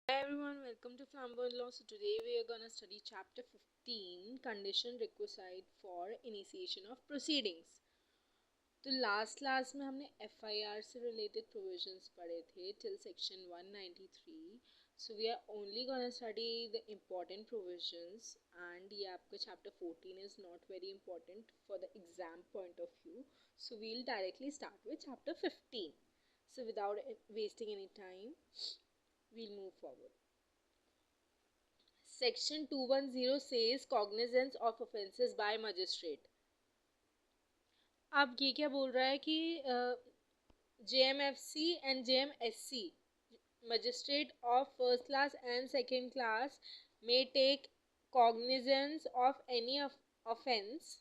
Hi everyone, welcome to Flamboyant Law. So today we are going to study chapter 15, condition requisite for initiation of proceedings. तो last class में हमने FIR से related provisions पढ़े थे till section 193. So we are only gonna study the important provisions and ये आपका chapter 14 is not very important for the exam point of view. So we will directly start with chapter 15. So without wasting any time, we'll move forward. Section 210 says cognizance of offences by magistrate. अब ये क्या बोल रहा है कि JMFC and JMSC magistrate of first class and second class may take cognizance of any offence.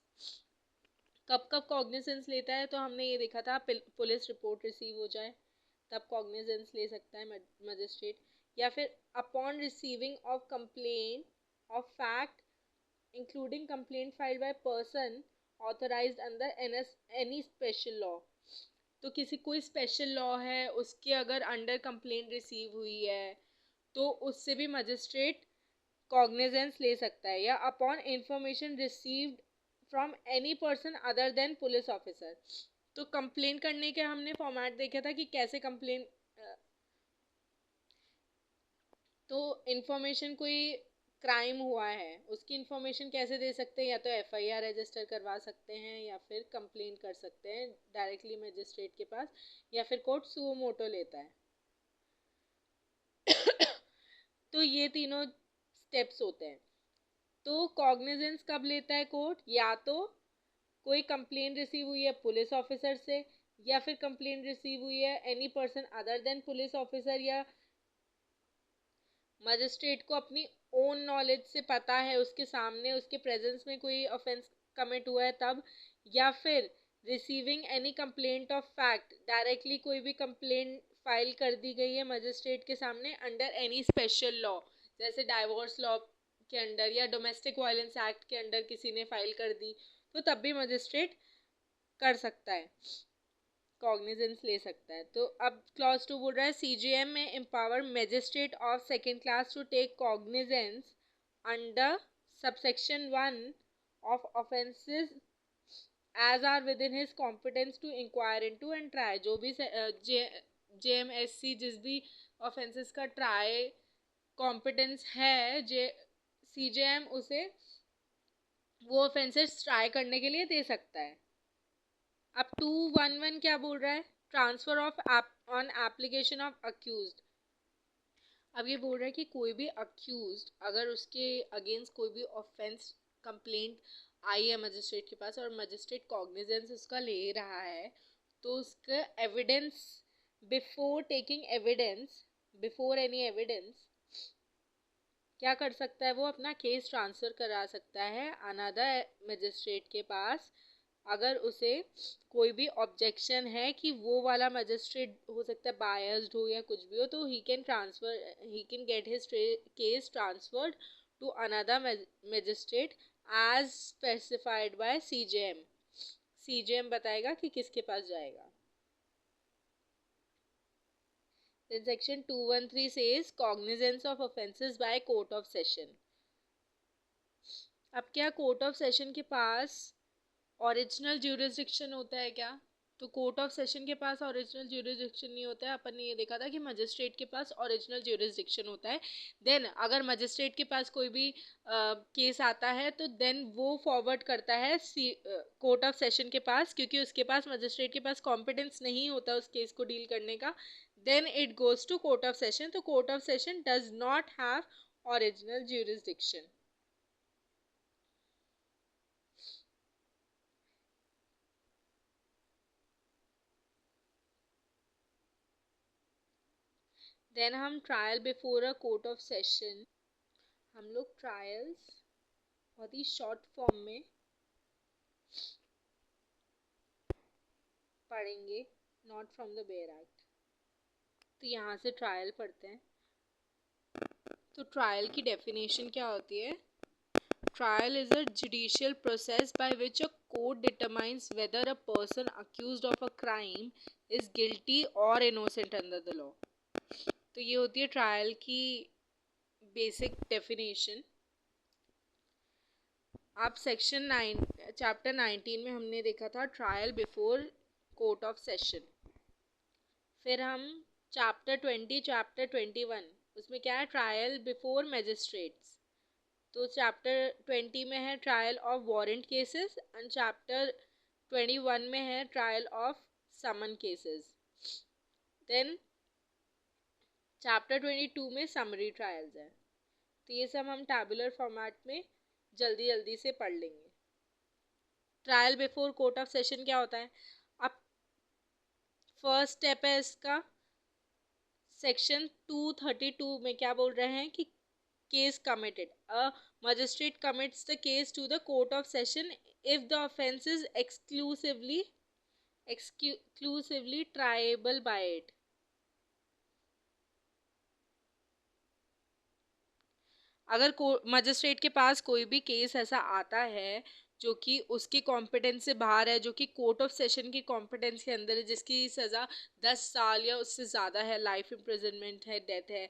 कब कब cognizance लेता है? तो हमने ये देखा था पुलिस रिपोर्ट रिसीव हो जाए तब कॉग्निजेंस ले सकता है मजिस्ट्रेट, या फिर upon receiving of complaint of fact including complaint filed by person authorised under any special law. तो किसी कोई स्पेशल लॉ है उसके अगर अंडर कंप्लेंट रिसीव हुई है तो उससे भी मजिस्ट्रेट कॉग्निजेंस ले सकता है, या upon information received from any person other than police officer. तो कंप्लेन करने के हमने फॉर्मेट देखा था कि कैसे कंप्लेन, तो इन्फॉर्मेशन कोई क्राइम हुआ है उसकी इन्फॉर्मेशन कैसे दे सकते हैं? या तो FIR रजिस्टर करवा सकते हैं या फिर कंप्लेन कर सकते हैं डायरेक्टली मजिस्ट्रेट के पास, या फिर कोर्ट सुओ मोटो लेता है. तो ये तीनों स्टेप्स होते हैं. तो कॉग्निजेंस कब लेता है कोर्ट? या तो कोई कंप्लेन रिसीव हुई है पुलिस ऑफिसर से, या फिर कंप्लेन रिसीव हुई है any person other than police officer, या मजिस्ट्रेट को अपनी ओन नॉलेज से पता है उसके सामने उसके प्रेजेंस में कोई ऑफेंस कमिट हुआ है तब, या फिर receiving any complaint of fact directly कोई भी कंप्लेंट फाइल कर दी गई है मजिस्ट्रेट के सामने अंडर एनी स्पेशल लॉ, जैसे डाइवोर्स लॉ के अंडर या डोमेस्टिक वायलेंस एक्ट के अंडर किसी ने फाइल कर दी, तो तब भी मजिस्ट्रेट कर सकता है, कॉग्निजेंस ले सकता है. तो अब क्लॉज 2 बोल रहा है CJM में empower magistrate of second class to take cognizance under subsection 1 of offences as are within his competence to inquire into and try. जो भी JMSC जिस भी ऑफेंसेस का ट्राई कॉम्पिटेंस है CJM उसे वो ऑफेंसेस ट्राई करने के लिए दे सकता है. अब 211 क्या बोल रहा है? Transfer of on application of accused. अब ये बोल रहा है कि कोई भी अक्यूज्ड अगर उसके अगेंस्ट कोई भी ऑफेंस कंप्लेंट आई है मजिस्ट्रेट के पास और मजिस्ट्रेट कॉग्निजेंस उसका ले रहा है, तो उसका evidence before taking evidence, before any evidence क्या कर सकता है? वो अपना केस ट्रांसफ़र करा सकता है अनदर मजिस्ट्रेट के पास अगर उसे कोई भी ऑब्जेक्शन है कि वो वाला मजिस्ट्रेट हो सकता है बायस्ड हो या कुछ भी हो, तो ही can get his case transferred to another magistrate as specified by CJM. CJM बताएगा कि किसके पास जाएगा. Then section 213 says cognizance of offences by court of session. अब क्या कोर्ट ऑफ सेशन के पास ओरिजिनल ज्यूरिसडिक्शन होता है क्या? तो कोर्ट ऑफ सेशन के पास ओरिजिनल ज्यूरिसडिक्शन नहीं होता है. अपन ने ये देखा था कि मजिस्ट्रेट के पास ओरिजिनल ज्यूरिसडिक्शन होता है. देन अगर मजिस्ट्रेट के पास कोई भी केस आता है तो देन वो फॉरवर्ड करता है कोर्ट ऑफ सेशन के पास, क्योंकि उसके पास मजिस्ट्रेट के पास कॉम्पिटेंस नहीं होता उस केस को डील करने का. Then it goes to court of session. तो court of session does not have original jurisdiction. Then हम trial before a court of session, हम लोग ट्रायल्स बहुत ही शॉर्ट फॉर्म में पढ़ेंगे, not from the bare act. तो यहाँ से ट्रायल पढ़ते हैं. तो ट्रायल की डेफिनेशन क्या होती है? Trial is a judicial process by which a court determines weather a person accused of a crime is guilty और इनोसेंट अंडर द लॉ. तो ये होती है ट्रायल की बेसिक डेफिनेशन। आप सेक्शन 9 चैप्टर 19 में हमने देखा था trial before court of session. फिर हम चैप्टर 20 चैप्टर 21 उसमें क्या है, ट्रायल बिफोर मैजिस्ट्रेट्स। तो चैप्टर 20 में है trial of warrant cases and chapter 21 में है trial of summon cases. Then chapter 22 में समरी ट्रायल्स है। तो ये सब हम टैबुलर फॉर्मेट में जल्दी जल्दी से पढ़ लेंगे। Trial before court of session क्या होता है? अब फर्स्ट स्टेप है इसका, सेक्शन 232 में क्या बोल रहे हैं कि case committed, a magistrate commits the case to the court of session if the offence is exclusively triable by it. अगर मजिस्ट्रेट के पास कोई भी केस ऐसा आता है जो कि उसकी कॉम्पिटेंस से बाहर है, जो कि कोर्ट ऑफ सेशन की कॉम्पिटेंस के अंदर है, जिसकी सज़ा 10 साल या उससे ज़्यादा है, लाइफ इम्प्रिजनमेंट है, डेथ है,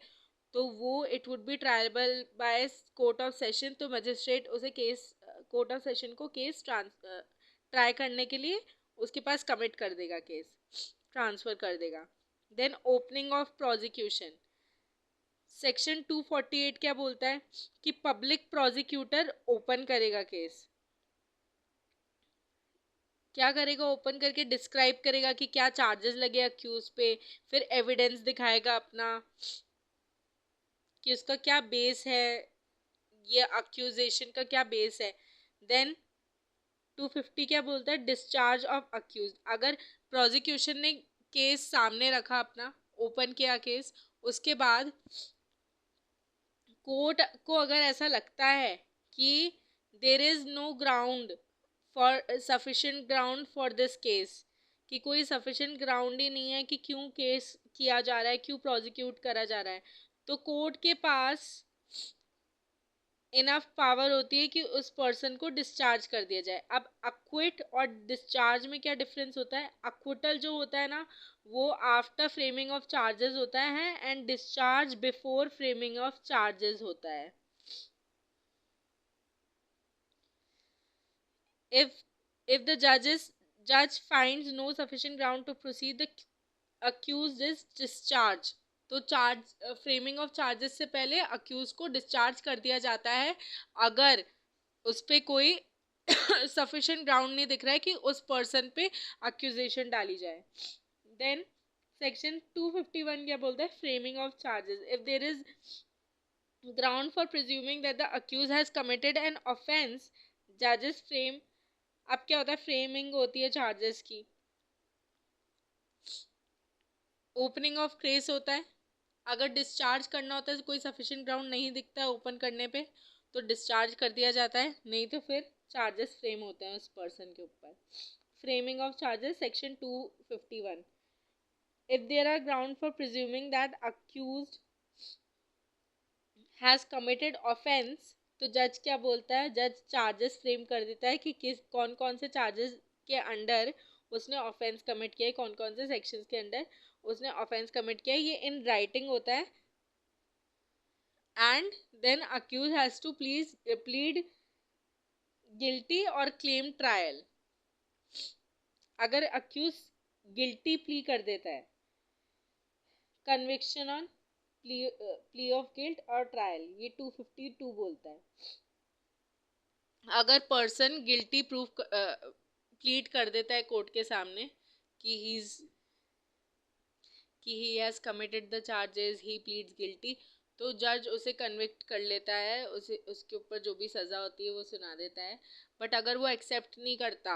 तो वो it would B tribal by court of session. तो मजिस्ट्रेट उसे केस कोर्ट ऑफ सेशन को केस ट्राई करने के लिए उसके पास कमिट कर देगा, केस ट्रांसफ़र कर देगा। Then opening of prosecution, section 248 क्या बोलता है कि पब्लिक प्रोसिक्यूटर ओपन करेगा केस। क्या करेगा? ओपन करके डिस्क्राइब करेगा कि क्या चार्जेस लगे अक्यूज पे, फिर एविडेंस दिखाएगा अपना कि उसका क्या बेस है, ये अक्यूजेशन का क्या बेस है। देन 250 क्या बोलता है? Discharge of accuse. अगर प्रोसिक्यूशन ने केस सामने रखा अपना, ओपन किया केस, उसके बाद कोर्ट को अगर ऐसा लगता है कि there is no ground for sufficient ground for this case, कि कोई सफिशिएंट ग्राउंड ही नहीं है कि क्यों केस किया जा रहा है, क्यों प्रोसिक्यूट करा जा रहा है, तो कोर्ट के पास इनफ पावर होती है कि उस पर्सन को डिस्चार्ज कर दिया जाए। अब अक्विट और डिस्चार्ज में क्या डिफरेंस होता है? अक्विटल जो होता है ना, वो आफ्टर फ्रेमिंग ऑफ चार्जेस होता है and discharge before framing of charges होता है। if the judge finds no sufficient ground to proceed, the accused is discharged। तो चार्ज फ्रेमिंग ऑफ चार्जेस से पहले अक्यूज को डिस्चार्ज कर दिया जाता है अगर उस पे कोई सफिशिएंट ग्राउंड नहीं दिख रहा है कि उस पर्सन पे अक्यूजेशन डाली जाए। देन सेक्शन 251 क्या बोलता है? Framing of charges, if there is ground for presuming that the accuse has committed an offence, जजेस फ्रेम। अब क्या होता है? फ्रेमिंग होती है चार्जेस की। ओपनिंग ऑफ केस होता है, अगर डिस्चार्ज करना होता है, कोई सफिशिएंट ग्राउंड नहीं दिखता है ओपन करने पे, तो डिस्चार्ज कर दिया जाता है, नहीं तो फिर चार्जेस फ्रेम होते हैं उस पर्सन के ऊपर। Framing of charges section 251, if there are ground for presuming that accused has committed offence, तो जज क्या बोलता है? जज चार्जेस फ्रेम कर देता है कि किस कौन कौन से चार्जेस के अंडर उसने ऑफेंस कमिट किया है, कौन कौन से सेक्शंस के अंडर उसने ऑफेंस कमिट किया है। ये इन राइटिंग होता है। And then accuse has to plead guilty और क्लेम ट्रायल। अगर अक्यूज गिल्टी प्ली कर देता है, conviction on plea of guilt और ट्रायल, ये 252 बोलता है। अगर पर्सन गिल्टी प्रूफ प्लीड कर देता है कोर्ट के सामने कि he has committed the charges, he pleads guilty, तो जज उसे कन्विक्ट कर लेता है, उसे उसके ऊपर जो भी सज़ा होती है वो सुना देता है। बट अगर वो एक्सेप्ट नहीं करता,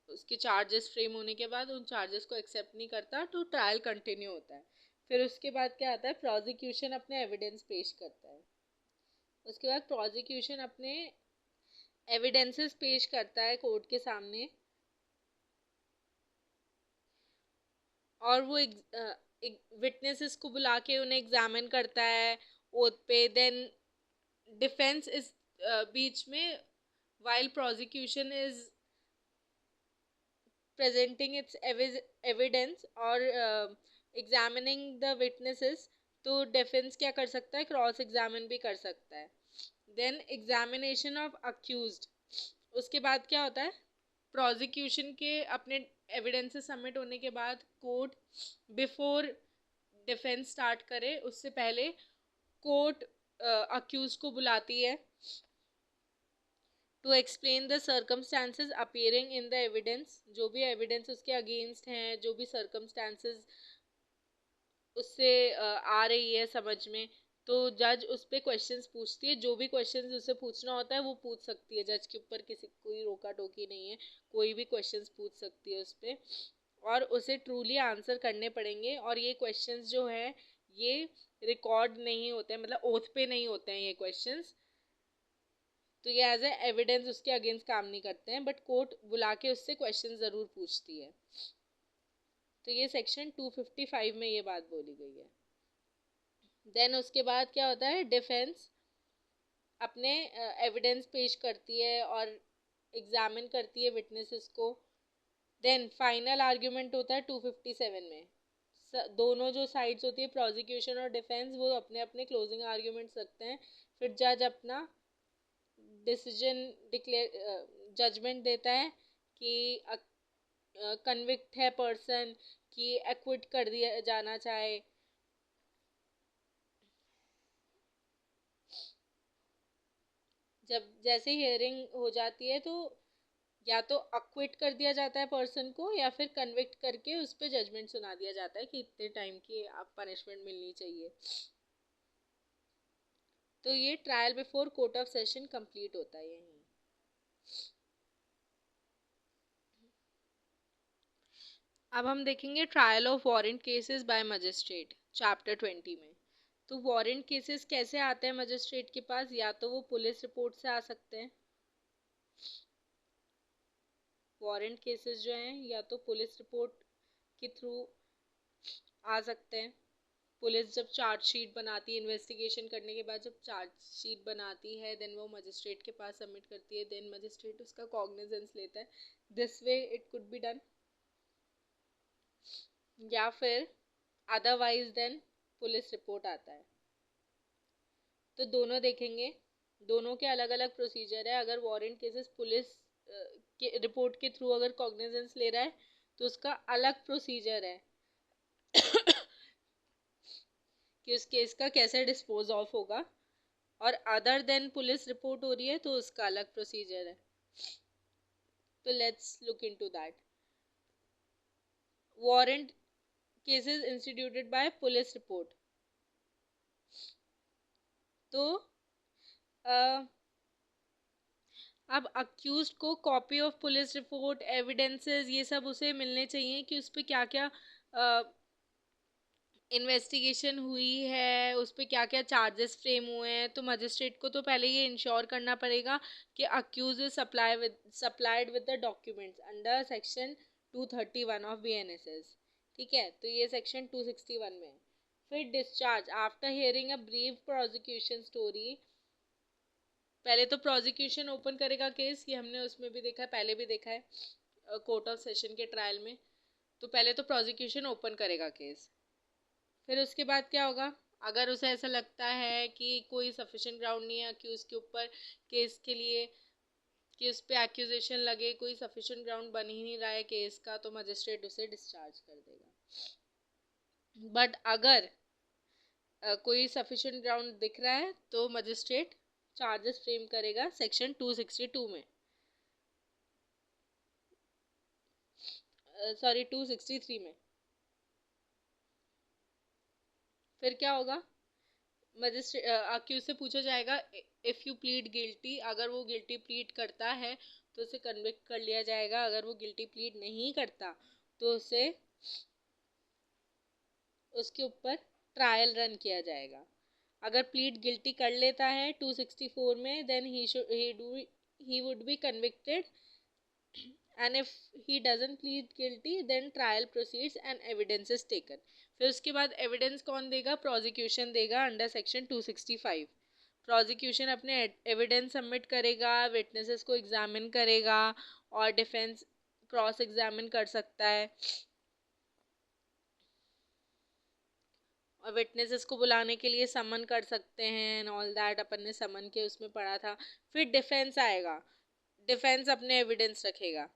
उसके चार्जेस फ्रेम होने के बाद उन चार्जेस को एक्सेप्ट नहीं करता, तो ट्रायल कंटिन्यू होता है। फिर उसके बाद क्या आता है? प्रोसिक्यूशन अपने एविडेंस पेश करता है। उसके बाद प्रोसिक्यूशन अपने एविडेंसेस पेश करता है कोर्ट के सामने, और वो विटनेसेस को बुला के उन्हें एग्जामिन करता है ओथ पे। देन डिफेंस इस बीच में, while prosecution is presenting it's evidence और एग्जामिनिंग द विटनेसेस, तो डिफेंस क्या कर सकता है, क्रॉस एग्जामिन भी कर सकता है। देन एग्जामिनेशन ऑफ अक्यूज्ड, उसके बाद क्या होता है, प्रोसिक्यूशन के अपने एविडेंसेस सबमिट होने के बाद कोर्ट बिफोर डिफेंस स्टार्ट करे उससे पहले कोर्ट अक्यूज को बुलाती है to explain the circumstances appearing in the evidence, जो भी एविडेंस उसके अगेंस्ट हैं, जो भी सर्कमस्टांसेस उससे आ रही है समझ में, तो जज उस पर क्वेश्चंस पूछती है, जो भी क्वेश्चंस उससे पूछना होता है वो पूछ सकती है, जज के ऊपर किसी कोई रोका टोकी नहीं है, कोई भी क्वेश्चंस पूछ सकती है उस पर, और उसे ट्रूली आंसर करने पड़ेंगे। और ये क्वेश्चंस जो है ये रिकॉर्ड नहीं होते हैं, मतलब ओथ पे नहीं होते हैं ये क्वेश्चंस, तो ये एज ए एविडेंस उसके अगेंस्ट काम नहीं करते हैं, बट कोर्ट बुला के उससे क्वेश्चन ज़रूर पूछती है। तो ये सेक्शन 255 में ये बात बोली गई है। देन उसके बाद क्या होता है, डिफेंस अपने एविडेंस पेश करती है और एग्जामिन करती है विटनेसेस को। देन फाइनल आर्ग्यूमेंट होता है 257 में, दोनों जो साइड्स होती है प्रोसिक्यूशन और डिफेंस वो अपने अपने क्लोजिंग आर्ग्यूमेंट्स रखते हैं, फिर जज अपना डिसीजन डिक्लेयर जजमेंट देता है कि कन्विक्ट है पर्सन, कि एक्विट कर दिया जाना चाहे। जब जैसे हियरिंग हो जाती है तो या तो अक्विट कर दिया जाता है पर्सन को या फिर कन्विक्ट करके उस पर जजमेंट सुना दिया जाता है कि इतने टाइम की आप पनिशमेंट मिलनी चाहिए। तो ये trial before court of session complete होता है यहीं। अब हम देखेंगे trial of warrant cases by magistrate chapter 20 में। तो वारंट केसेस कैसे आते हैं मजिस्ट्रेट के पास, या तो वो पुलिस रिपोर्ट से आ सकते हैं, वारंट केसेस जो हैं या तो पुलिस रिपोर्ट के थ्रू आ सकते हैं। पुलिस जब चार्जशीट बनाती है, इन्वेस्टिगेशन करने के बाद जब चार्जशीट बनाती है, देन वो मजिस्ट्रेट के पास सबमिट करती है, देन मजिस्ट्रेट उसका कॉग्निजेंस लेता है। This way it could be done, या फिर अदरवाइज देन पुलिस रिपोर्ट आता है। तो दोनों देखेंगे, दोनों के अलग अलग प्रोसीजर है। अगर वारंट केसेस पुलिस के रिपोर्ट के थ्रू अगर कॉग्निजेंस ले रहा है तो उसका अलग प्रोसीजर है कि उस केस का कैसे डिस्पोज ऑफ होगा, और अदर देन पुलिस रिपोर्ट हो रही है तो उसका अलग प्रोसीजर है। तो let's look into that. Warrant cases instituted by police report, तो अब अक्यूज्ड को copy of police report, evidences, ये सब उसे मिलने चाहिए कि उस पर क्या क्या इन्वेस्टिगेशन हुई है, उस पर क्या क्या चार्जेस फ्रेम हुए हैं। तो मजिस्ट्रेट को तो पहले ये इंश्योर करना पड़ेगा कि accuse is supplied with the documents under section 231 of BNSS। ठीक है, तो ये सेक्शन 261 में। फिर discharge after hearing a brief prosecution story, पहले तो प्रोसिक्यूशन ओपन करेगा केस, ये हमने उसमें भी देखा है, पहले भी देखा है कोर्ट ऑफ सेशन के ट्रायल में। तो पहले तो प्रोसिक्यूशन ओपन करेगा केस, फिर उसके बाद क्या होगा, अगर उसे ऐसा लगता है कि कोई सफिशिएंट ग्राउंड नहीं है अक्यूज के ऊपर केस के लिए, कि उस पर एक्यूजेशन लगे, कोई सफिशिएंट ग्राउंड बन ही नहीं रहा है केस का, तो मजिस्ट्रेट उसे डिस्चार्ज कर देगा। बट अगर कोई सफिशिएंट ग्राउंड दिख रहा है तो मजिस्ट्रेट चार्जेस फ्रेम करेगा सेक्शन 262 में, सॉरी 263 में। फिर क्या होगा, मजिस्ट्रेट अक्यूज से पूछा जाएगा इफ़ यू प्लीड गिल्टी, अगर वो गिल्टी प्लीड करता है तो उसे कन्विक्ट कर लिया जाएगा, अगर वो गिल्टी प्लीड नहीं करता तो उसे उसके ऊपर ट्रायल रन किया जाएगा। अगर प्लीड गिल्टी कर लेता है 264 में, then he would be convicted, and if he doesn't plead guilty then trial proceeds and evidence is taken। फिर उसके बाद एविडेंस कौन देगा, प्रोसिक्यूशन देगा अंडर सेक्शन 265। प्रोसिक्यूशन अपने एविडेंस सबमिट करेगा, विटनेसेस को एग्जामिन करेगा, और डिफेंस क्रॉस एग्जामिन कर सकता है, विटनेसेस को बुलाने के लिए समन कर सकते हैं एंड ऑल दैट, अपन ने समन के उसमें पढ़ा था। फिर डिफेंस आएगा, डिफेंस अपने एविडेंस रखेगा।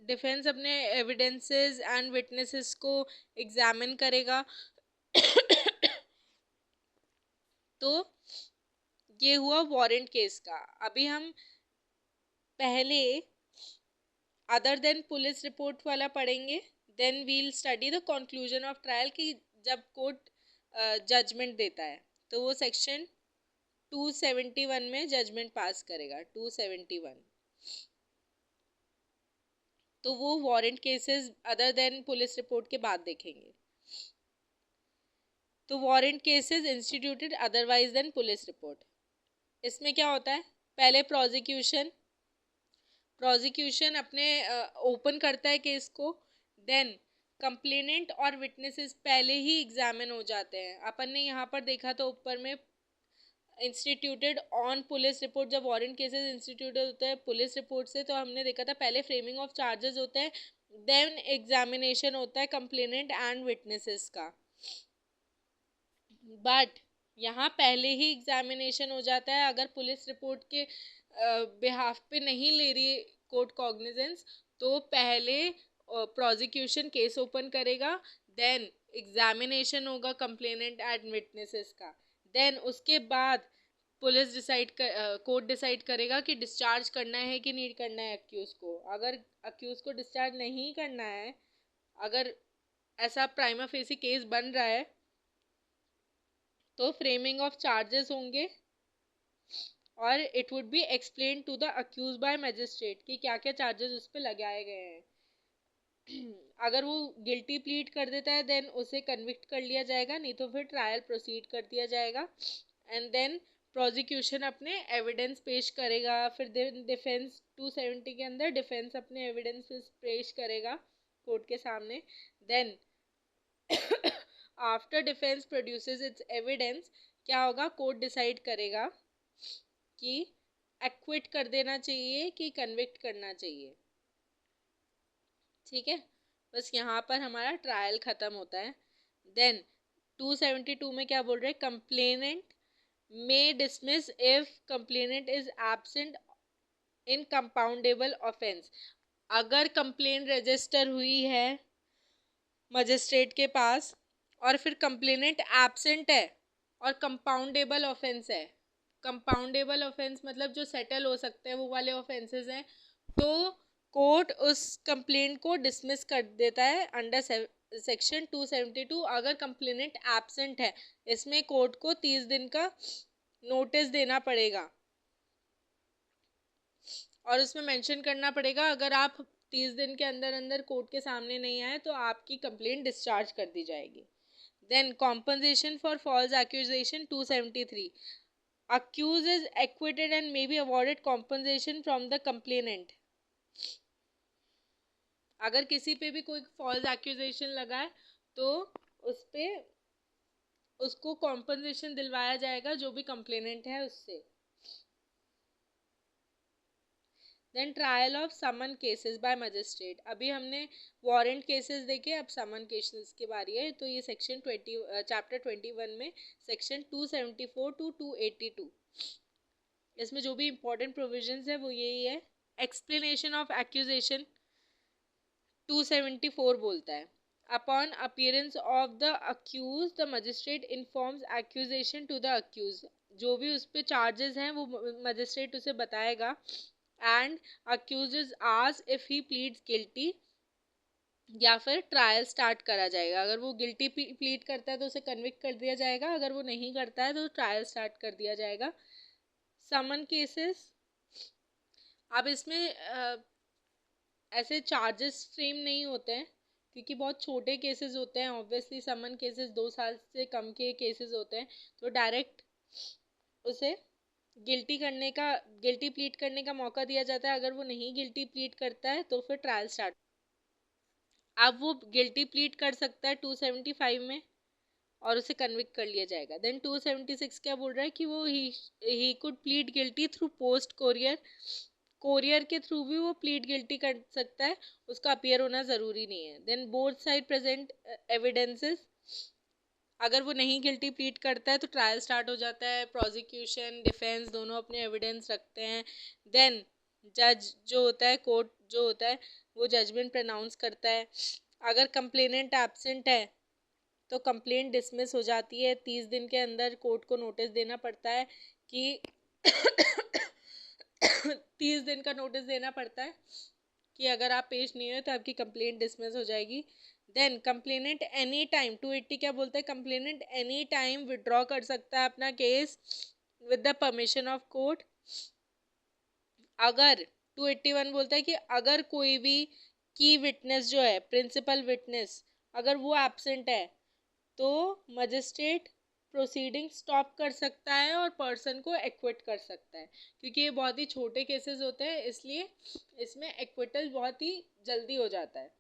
डिफेंस अपने एविडेंसेस एंड विटनेसेस को एग्जामिन करेगा। तो ये हुआ वारंट केस का। अभी हम पहले अदर देन पुलिस रिपोर्ट वाला पढ़ेंगे, then we'll study the conclusion of trial कि जब कोर्ट जजमेंट देता है तो वो सेक्शन 271 में जजमेंट पास करेगा। 271 तो वो warrant cases other than police report के बाद देखेंगे। तो warrant cases instituted otherwise than police report, इसमें क्या होता है, पहले प्रोसिक्यूशन अपने ओपन करता है केस को, देन कंप्लेनेंट और विटनेसेस पहले ही एग्जामिन हो जाते हैं। अपन ने यहाँ पर देखा तो ऊपर में इंस्टीट्यूटेड ऑन पुलिस रिपोर्ट, जब वारंट केसेस इंस्टीट्यूटेड होते हैं पुलिस रिपोर्ट से, तो हमने देखा था पहले फ्रेमिंग ऑफ चार्जेस होता है, देन एग्जामिनेशन होता है कंप्लेनेंट एंड विटनेसेस का। बट यहाँ पहले ही एग्जामिनेशन हो जाता है। अगर पुलिस रिपोर्ट के बिहाफ पे नहीं ले रही कोर्ट कॉग्निजेंस, तो पहले प्रोसिक्यूशन केस ओपन करेगा, देन एग्जामिनेशन होगा कंप्लेनेंट एंड विटनेसेस का, देन उसके बाद पुलिस कोर्ट डिसाइड करेगा कि डिस्चार्ज करना है कि नहीं करना है अक्यूज को। अगर अक्यूज को डिस्चार्ज नहीं करना है, अगर ऐसा प्राइमा फेसी केस बन रहा है, तो फ्रेमिंग ऑफ चार्जेस होंगे और it would be explain to the accuse by magistrate कि क्या क्या चार्जेस उस पर लगाए गए हैं। अगर वो गिल्टी प्लीड कर देता है देन उसे कन्विक्ट कर लिया जाएगा, नहीं तो फिर ट्रायल प्रोसीड कर दिया जाएगा एंड देन प्रोसिक्यूशन अपने एविडेंस पेश करेगा। फिर डिफेंस 270 के अंदर डिफेंस अपने एविडेंस पेश करेगा कोर्ट के सामने। Then after defence produces its evidence, क्या होगा, कोर्ट डिसाइड करेगा कि एक्विट कर देना चाहिए कि कन्विक्ट करना चाहिए। ठीक है, बस यहाँ पर हमारा ट्रायल खत्म होता है। देन 272 में क्या बोल रहे हैं, complainant may dismiss if complainant is absent in compoundable offense। अगर कंप्लेन रजिस्टर हुई है मजिस्ट्रेट के पास और फिर कंप्लेनेंट एब्सेंट है और कंपाउंडेबल ऑफेंस है, कंपाउंडेबल ऑफेंस मतलब जो सेटल हो सकते हैं वो वाले ऑफेंसेस हैं, तो कोर्ट उस कंप्लेंट को डिसमिस कर देता है अंडर सेक्शन 272। अगर कंप्लेनेंट एब्सेंट है, इसमें कोर्ट को 30 दिन का नोटिस देना पड़ेगा और उसमें मेंशन करना पड़ेगा अगर आप 30 दिन के अंदर अंदर कोर्ट के सामने नहीं आए तो आपकी कंप्लेंट डिस्चार्ज कर दी जाएगी। Then compensation for false accusation 273, accused is acquitted and may be awarded compensation from the complainant। अगर किसी पे भी कोई फॉल्स एक्यूजेशन लगा है तो उस पे उसको कॉम्पनसेशन दिलवाया जाएगा जो भी कंप्लेनेंट है उससे। Then trial of summon cases by magistrate, अभी हमने वारंट केसेस देखे, अब समन केसेस की बारी है। तो ये सेक्शन चैप्टर 21 में सेक्शन 274 टू 282, इसमें जो भी इम्पोर्टेंट प्रोविजंस है वो यही है। एक्सप्लेनेशन ऑफ एक्यूजेशन 274 बोलता है, upon appearance of the accuse the magistrate informs accusation to the accuse, जो भी उस पर चार्जेस हैं वो मजिस्ट्रेट उसे बताएगा and accused is asked if he pleads guilty, या फिर ट्रायल स्टार्ट करा जाएगा। अगर वो गिल्टी प्लीड करता है तो उसे कन्विक्ट कर दिया जाएगा, अगर वो नहीं करता है तो ट्रायल स्टार्ट कर दिया जाएगा। समन केसेस, अब इसमें ऐसे चार्जेस फ्रेम नहीं होते हैं क्योंकि बहुत छोटे केसेस होते हैं। ऑब्वियसली समन केसेस 2 साल से कम के केसेस होते हैं, तो डायरेक्ट उसे गिल्टी प्लीड करने का मौका दिया जाता है। अगर वो नहीं गिल्टी प्लीड करता है तो फिर ट्रायल स्टार्ट। अब वो गिल्टी प्लीड कर सकता है 275 में और उसे कन्विक्ट कर लिया जाएगा। देन 276 क्या बोल रहा है कि वो he could plead guilty through post courier courier के थ्रू भी वो प्लीड गिल्टी कर सकता है, उसका अपीयर होना ज़रूरी नहीं है। Then both side present evidences, अगर वो नहीं गिल्टी प्लीड करता है तो ट्रायल स्टार्ट हो जाता है, प्रोसिक्यूशन डिफेंस दोनों अपने एविडेंस रखते हैं। देन जज जो होता है, कोर्ट जो होता है, वो जजमेंट प्रनाउंस करता है। अगर कंप्लेनेंट एब्सेंट है तो कंप्लेंट डिसमिस हो जाती है। 30 दिन के अंदर कोर्ट को नोटिस देना पड़ता है कि 30 दिन का नोटिस देना पड़ता है कि अगर आप पेश नहीं हुए तो आपकी कंप्लेंट डिसमिस हो जाएगी। देन कंप्लेनेंट एनी टाइम, 280 क्या बोलता है, कंप्लेनेंट एनी टाइम विड्रॉ कर सकता है अपना case with the permission of court. अगर 281 बोलता है कि अगर कोई भी की विटनेस जो है, प्रिंसिपल विटनेस, अगर वो एब्सेंट है तो मजिस्ट्रेट प्रोसीडिंग स्टॉप कर सकता है और पर्सन को एक्विट कर सकता है। क्योंकि ये बहुत ही छोटे केसेस होते हैं, इसलिए इसमें एक्विटल बहुत ही जल्दी हो जाता है।